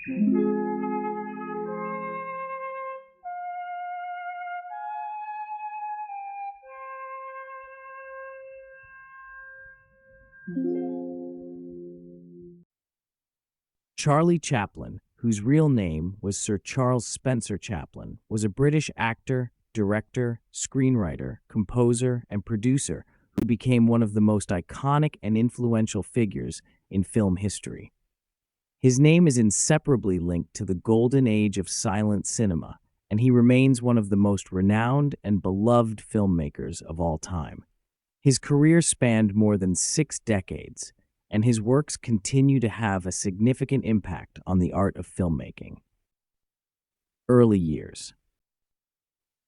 Charlie Chaplin, whose real name was Sir Charles Spencer Chaplin, was a British actor, director, screenwriter, composer, and producer who became one of the most iconic and influential figures in film history. His name is inseparably linked to the golden age of silent cinema, and he remains one of the most renowned and beloved filmmakers of all time. His career spanned more than 6 decades, and his works continue to have a significant impact on the art of filmmaking. Early years.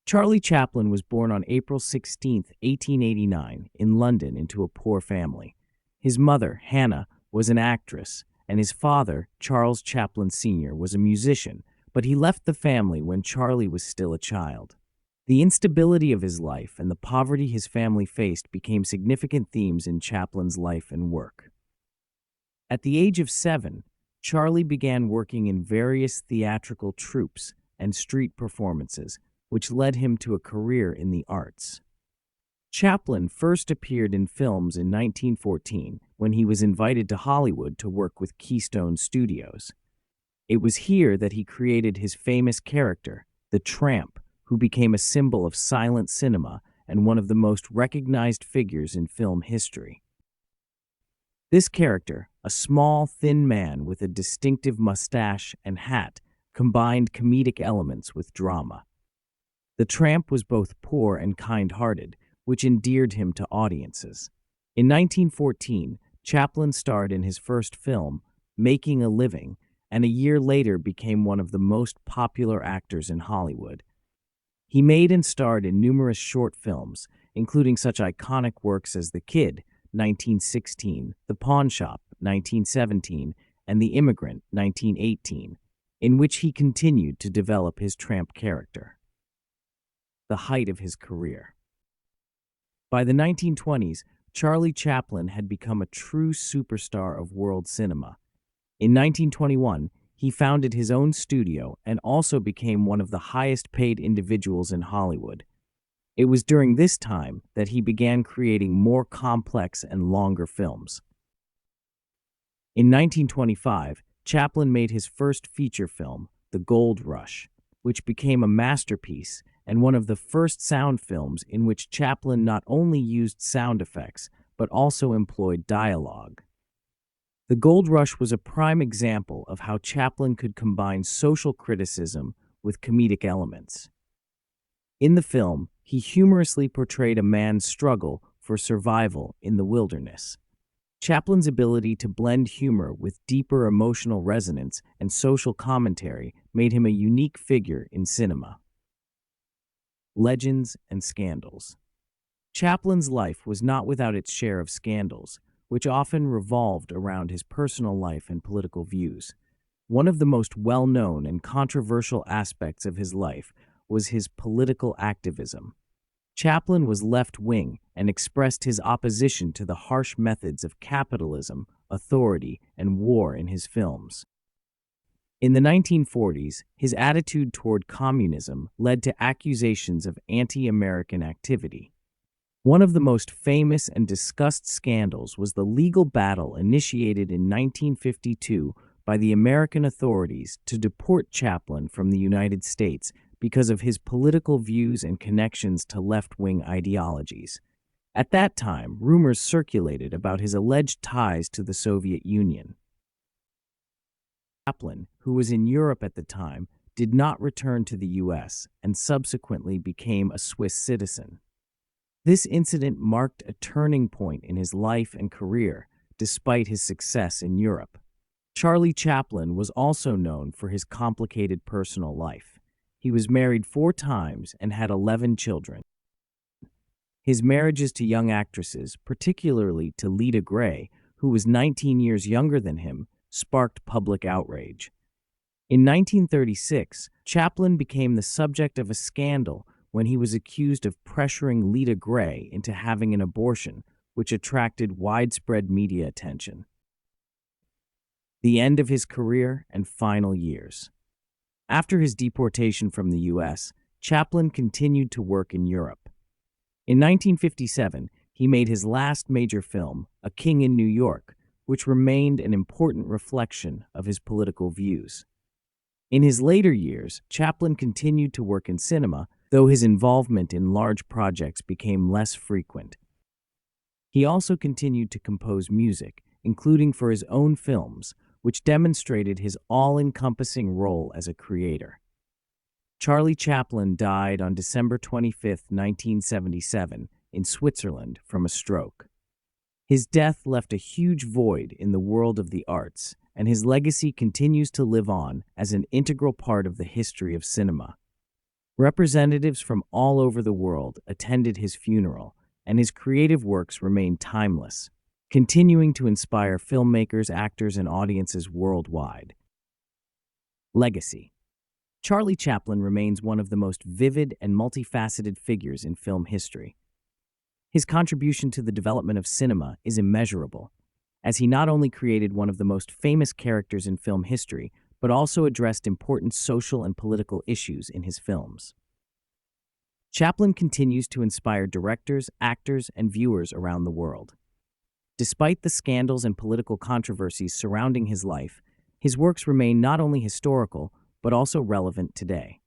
Charlie Chaplin was born on April 16, 1889, in London into a poor family. His mother, Hannah, was an actress, and his father, Charles Chaplin Sr., was a musician, but he left the family when Charlie was still a child. The instability of his life and the poverty his family faced became significant themes in Chaplin's life and work. At the age of 7, Charlie began working in various theatrical troupes and street performances, which led him to a career in the arts. Chaplin first appeared in films in 1914 when he was invited to Hollywood to work with Keystone Studios. It was here that he created his famous character, the Tramp, who became a symbol of silent cinema and one of the most recognized figures in film history. This character, a small, thin man with a distinctive mustache and hat, combined comedic elements with drama. The Tramp was both poor and kind-hearted, which endeared him to audiences. In 1914, Chaplin starred in his first film, Making a Living, and a year later became one of the most popular actors in Hollywood. He made and starred in numerous short films, including such iconic works as The Kid, 1916, The Pawn Shop, 1917, and The Immigrant, 1918, in which he continued to develop his Tramp character. The height of his career. By the 1920s, Charlie Chaplin had become a true superstar of world cinema. In 1921, he founded his own studio and also became one of the highest-paid individuals in Hollywood. It was during this time that he began creating more complex and longer films. In 1925, Chaplin made his first feature film, The Gold Rush, which became a masterpiece and one of the first sound films in which Chaplin not only used sound effects, but also employed dialogue. The Gold Rush was a prime example of how Chaplin could combine social criticism with comedic elements. In the film, he humorously portrayed a man's struggle for survival in the wilderness. Chaplin's ability to blend humor with deeper emotional resonance and social commentary made him a unique figure in cinema. Legends and scandals. Chaplin's life was not without its share of scandals, which often revolved around his personal life and political views. One of the most well-known and controversial aspects of his life was his political activism. Chaplin was left-wing and expressed his opposition to the harsh methods of capitalism, authority, and war in his films. In the 1940s, his attitude toward communism led to accusations of anti-American activity. One of the most famous and discussed scandals was the legal battle initiated in 1952 by the American authorities to deport Chaplin from the United States because of his political views and connections to left-wing ideologies. At that time, rumors circulated about his alleged ties to the Soviet Union. Chaplin, who was in Europe at the time, did not return to the U.S. and subsequently became a Swiss citizen. This incident marked a turning point in his life and career, despite his success in Europe. Charlie Chaplin was also known for his complicated personal life. He was married 4 times and had 11 children. His marriages to young actresses, particularly to Lita Grey, who was 19 years younger than him, sparked public outrage. In 1936, Chaplin became the subject of a scandal when he was accused of pressuring Lita Grey into having an abortion, which attracted widespread media attention. the end of his career and final years. After his deportation from the U.S., Chaplin continued to work in Europe. In 1957, he made his last major film, A King in New York, which remained an important reflection of his political views. In his later years, Chaplin continued to work in cinema, though his involvement in large projects became less frequent. He also continued to compose music, including for his own films, which demonstrated his all-encompassing role as a creator. Charlie Chaplin died on December 25, 1977, in Switzerland from a stroke. His death left a huge void in the world of the arts, and his legacy continues to live on as an integral part of the history of cinema. Representatives from all over the world attended his funeral, and his creative works remain timeless, continuing to inspire filmmakers, actors, and audiences worldwide. Legacy. Charlie Chaplin remains one of the most vivid and multifaceted figures in film history. His contribution to the development of cinema is immeasurable, as he not only created one of the most famous characters in film history, but also addressed important social and political issues in his films. Chaplin continues to inspire directors, actors, and viewers around the world. Despite the scandals and political controversies surrounding his life, his works remain not only historical, but also relevant today.